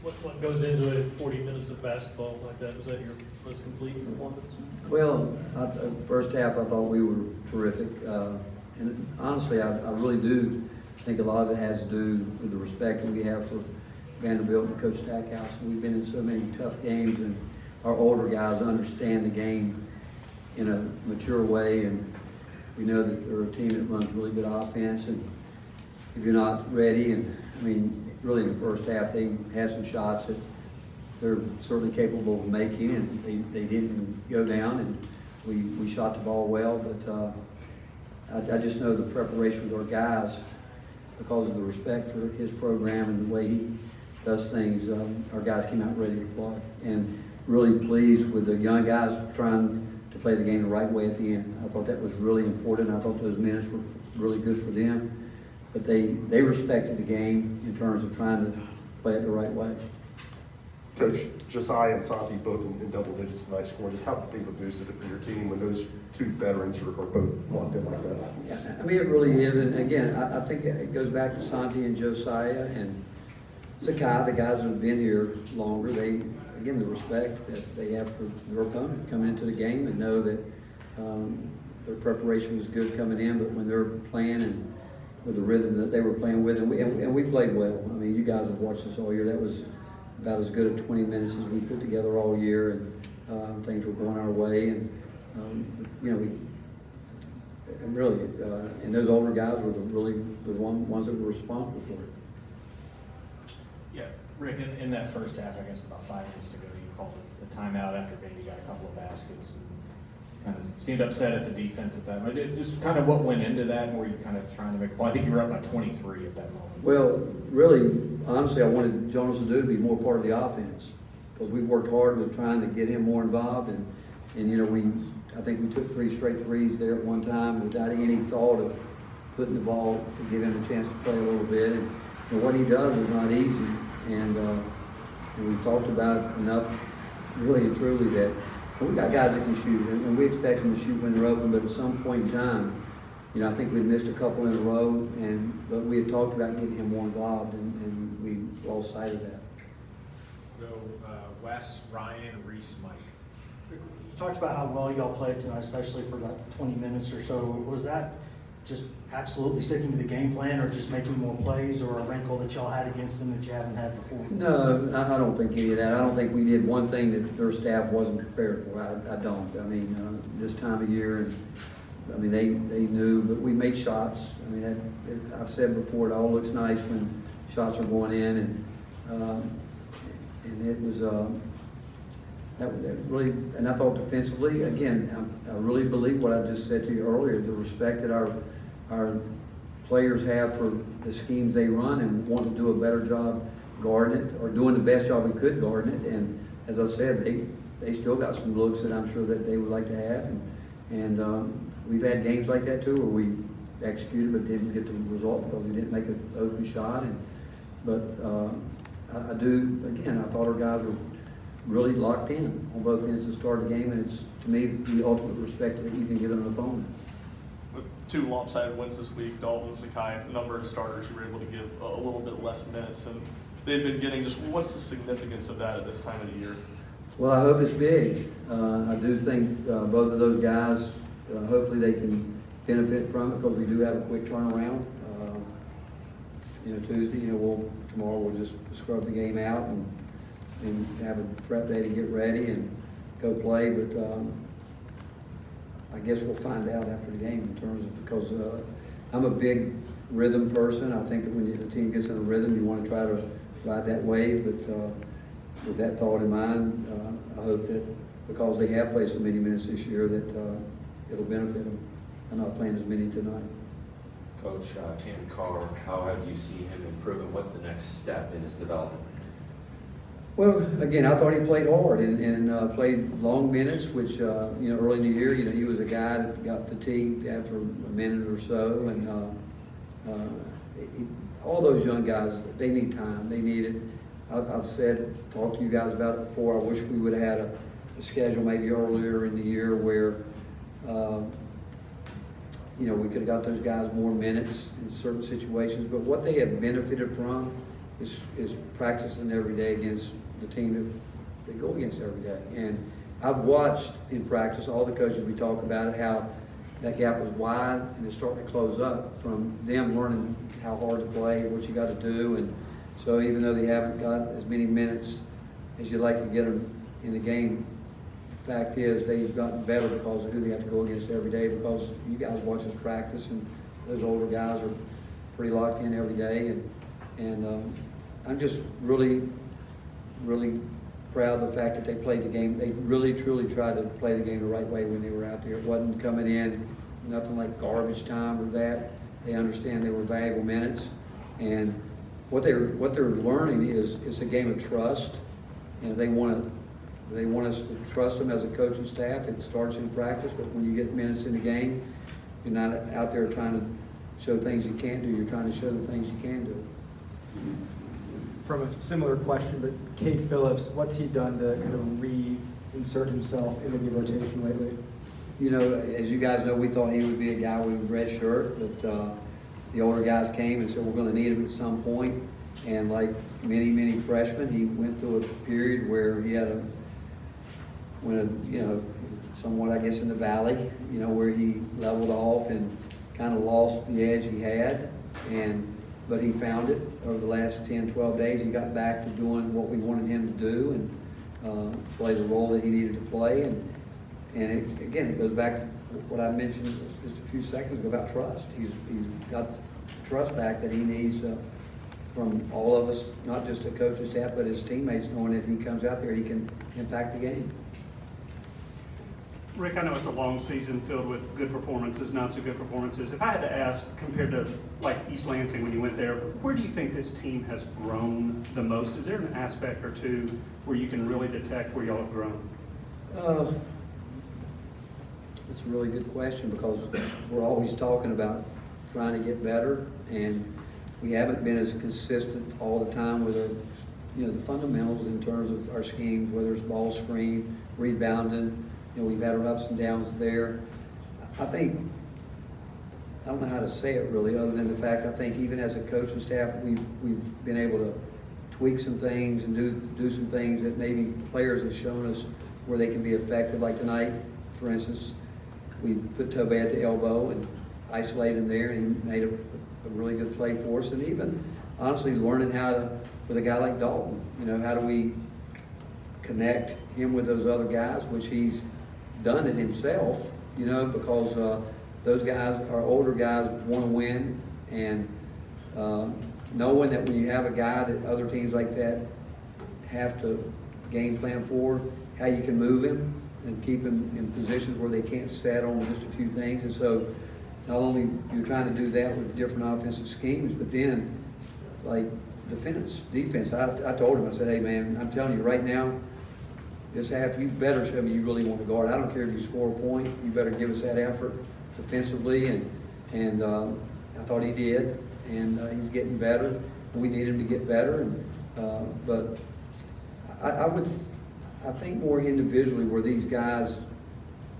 What goes into it, 40 minutes of basketball like that? Was that your most complete performance? Well, first half I thought we were terrific. And honestly, I really do think a lot of it has to do with the respect that we have for Vanderbilt and Coach Stackhouse. We've been in so many tough games, and our older guys understand the game in a mature way, and we know that they're a team that runs really good offense. And if you're not ready, and I mean, really in the first half they had some shots that they're certainly capable of making, and they didn't go down, and we shot the ball well. But I just know the preparation with our guys, because of the respect for his program and the way he does things, our guys came out ready to play. And really pleased with the young guys trying to play the game the right way at the end. I thought that was really important. I thought those minutes were really good for them. But they respected the game in terms of trying to play it the right way. Coach, Josiah and Santi both in double digits tonight scoring. Just how big of a boost is it for your team when those two veterans are both locked in like that? Yeah, I mean, it really is. And again, I think it goes back to Santi and Josiah and Sakai, the guys that have been here longer. Again, the respect that they have for their opponent coming into the game, and know that their preparation was good coming in, but when they're playing and with the rhythm that they were playing with, and we played well. I mean, you guys have watched us all year. That was about as good a 20 minutes as we put together all year, and things were going our way. And you know, and those older guys were the ones that were responsible for it. Yeah, Rick, in that first half, I guess about 5 minutes to go, you called it the timeout after Vandy got a couple of baskets, and kind of seemed upset at the defense at that moment. Just kind of what went into that, and were you kind of trying to make a point? I think you were up by 23 at that moment. Well, really, honestly, I wanted Jonas Adu to be more part of the offense, because we worked hard with trying to get him more involved, and you know, I think we took 3 straight threes there at one time without any thought of putting the ball to give him a chance to play a little bit. And you know, what he does is not easy, and we've talked about enough, really and truly, that we got guys that can shoot, and we expect them to shoot when they're open, but at some point in time, you know, I think we'd missed a couple in a row, but we had talked about getting him more involved, and we lost sight of that. Go Wes, Ryan, Reese, Mike. You talked about how well y'all played tonight, especially for that 20 minutes or so. Was that just absolutely sticking to the game plan, or just making more plays, or a wrinkle that y'all had against them that you haven't had before? No, I don't think any of that. I don't think we did one thing that their staff wasn't prepared for. I don't. I mean, this time of year, and I mean, they knew, but we made shots. I mean, I've said before, it all looks nice when shots are going in, and it was that really. And I thought defensively, again, I really believe what I just said to you earlier: the respect that our players have for the schemes they run, and want to do a better job guarding it, or doing the best job we could guarding it. And as I said, they still got some looks that I'm sure that they would like to have, and we've had games like that too, where we executed but didn't get the result because we didn't make an open shot. But I do, again, I thought our guys were really locked in on both ends to start the game, and it's, to me, the ultimate respect that you can give an opponent. With 2 lopsided wins this week, Dalton, Sakai, a number of starters, you were able to give a little bit less minutes, and they've been getting just, what's the significance of that at this time of the year? Well, I hope it's big. I do think both of those guys, hopefully they can benefit from it, because we do have a quick turnaround. You know, Tuesday, you know, tomorrow we'll just scrub the game out and have a prep day to get ready and go play. But I guess we'll find out after the game in terms of, because I'm a big rhythm person. I think that when the team gets in a rhythm, you want to try to ride that wave. But with that thought in mind, I hope that because they have played so many minutes this year, that it'll benefit them. I'm not playing as many tonight. Coach, Cam Carr, how have you seen him improve, and what's the next step in his development? Well, again, I thought he played hard and played long minutes, which, you know, early in the year, you know, he was a guy that got fatigued after a minute or so. And all those young guys, they need time. They need it. I've talked to you guys about it before. I wish we would have had a schedule maybe earlier in the year where, you know, we could have got those guys more minutes in certain situations. But what they have benefited from is practicing every day against the team that they go against every day. And I've watched in practice all the coaches we talk about it, how that gap was wide and it's starting to close up from them learning how hard to play, what you got to do. And so even though they haven't got as many minutes as you'd like to get them in the game, the fact is they've gotten better because of who they have to go against every day, because you guys watch us practice and those older guys are pretty locked in every day. And I'm just really proud of the fact that they played the game. They really, truly tried to play the game the right way when they were out there. It wasn't coming in, nothing like garbage time or that. They understand they were valuable minutes. And what they're learning is it's a game of trust. And they want us to trust them as a coaching staff. It starts in practice, but when you get minutes in the game, you're not out there trying to show things you can't do. You're trying to show the things you can do. From a similar question, but Cade Phillips, what's he done to kind of reinsert himself into the rotation lately? You know, as you guys know, we thought he would be a guy with a red shirt, but the older guys came and said we're going to need him at some point. And like many freshmen, he went through a period where he had somewhat, I guess, in the valley, you know, where he leveled off and kind of lost the edge he had. But he found it over the last 10, 12 days. He got back to doing what we wanted him to do and play the role that he needed to play. It goes back to what I mentioned just a few seconds ago about trust. He's got the trust back that he needs from all of us, not just the coaching staff, but his teammates, knowing that he comes out there, he can impact the game. Rick, I know it's a long season filled with good performances, not so good performances. If I had to ask, compared to like East Lansing when you went there, where do you think this team has grown the most? Is there an aspect or two where you can really detect where y'all have grown? It's a really good question, because we're always talking about trying to get better, and we haven't been as consistent all the time with our, the fundamentals in terms of our schemes, whether it's ball screen, rebounding. We've had our ups and downs there. I don't know how to say it really, other than the fact I think even as a coaching staff, we've been able to tweak some things and do some things that maybe players have shown us where they can be effective. Like tonight, for instance, we put Tobey at the elbow and isolated him there, and he made a really good play for us. And even honestly, learning how to, with a guy like Dalton, how do we connect him with those other guys, which he's done it himself, because those guys, our older guys, want to win, and knowing that when you have a guy that other teams like that have to game plan for, how you can move him and keep him in positions where they can't set on just a few things. And so not only you're trying to do that with different offensive schemes, but then like defense. I told him, I said, hey man, I'm telling you right now, this half, you better show me you really want to guard. I don't care if you score a point. You better give us that effort defensively. And I thought he did. And he's getting better. We need him to get better. But I think more individually where these guys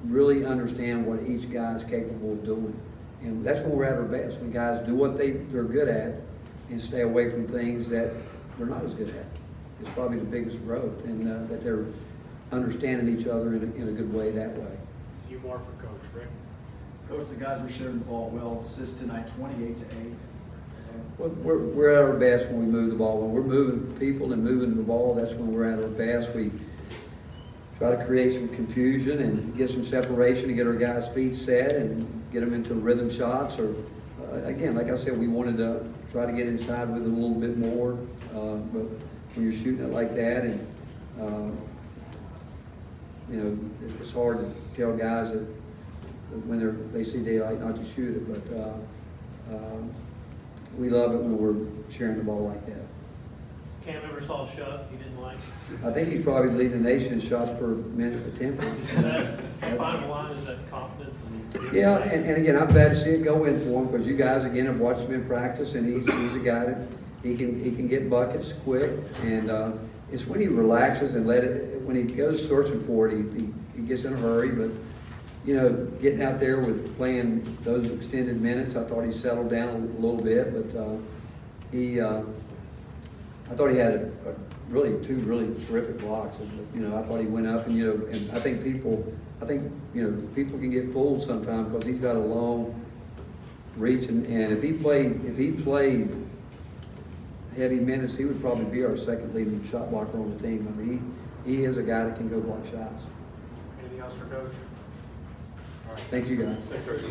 really understand what each guy is capable of doing. And that's when we're at our best, when guys do what they're good at and stay away from things that they're not as good at. It's probably the biggest growth, and that they're understanding each other in a good way that way. A few more for Coach Rick. Coach, the guys were sharing the ball well. Assists tonight, 28-8. Well, we're at our best when we move the ball. When we're moving people and moving the ball, that's when we're at our best. We try to create some confusion and get some separation to get our guys' feet set and get them into rhythm shots. Or again, like I said, we wanted to try to get inside with it a little bit more. But when you're shooting it like that, and it's hard to tell guys that when they see daylight not to shoot it. But we love it when we're sharing the ball like that. Cam ever saw a shot he didn't like? I think he's probably leading the nation in shots per minute attempted. Is that final line? Is that confidence? Yeah, and again, I'm glad to see it go in for him, because you guys again have watched him in practice, and he's a guy that he can get buckets quick, and it's when he relaxes and when he goes searching for it, he gets in a hurry. But getting out there with playing those extended minutes, I thought he settled down a little bit, but I thought he had really two really terrific blocks. And, you know, I thought he went up, and you know, and I think people can get fooled sometimes because he's got a long reach, and if he played heavy minutes, he would probably be our second leading shot blocker on the team. I mean, he is a guy that can go block shots. Anything else for Coach? All right. Thank you guys. Thanks, Coach.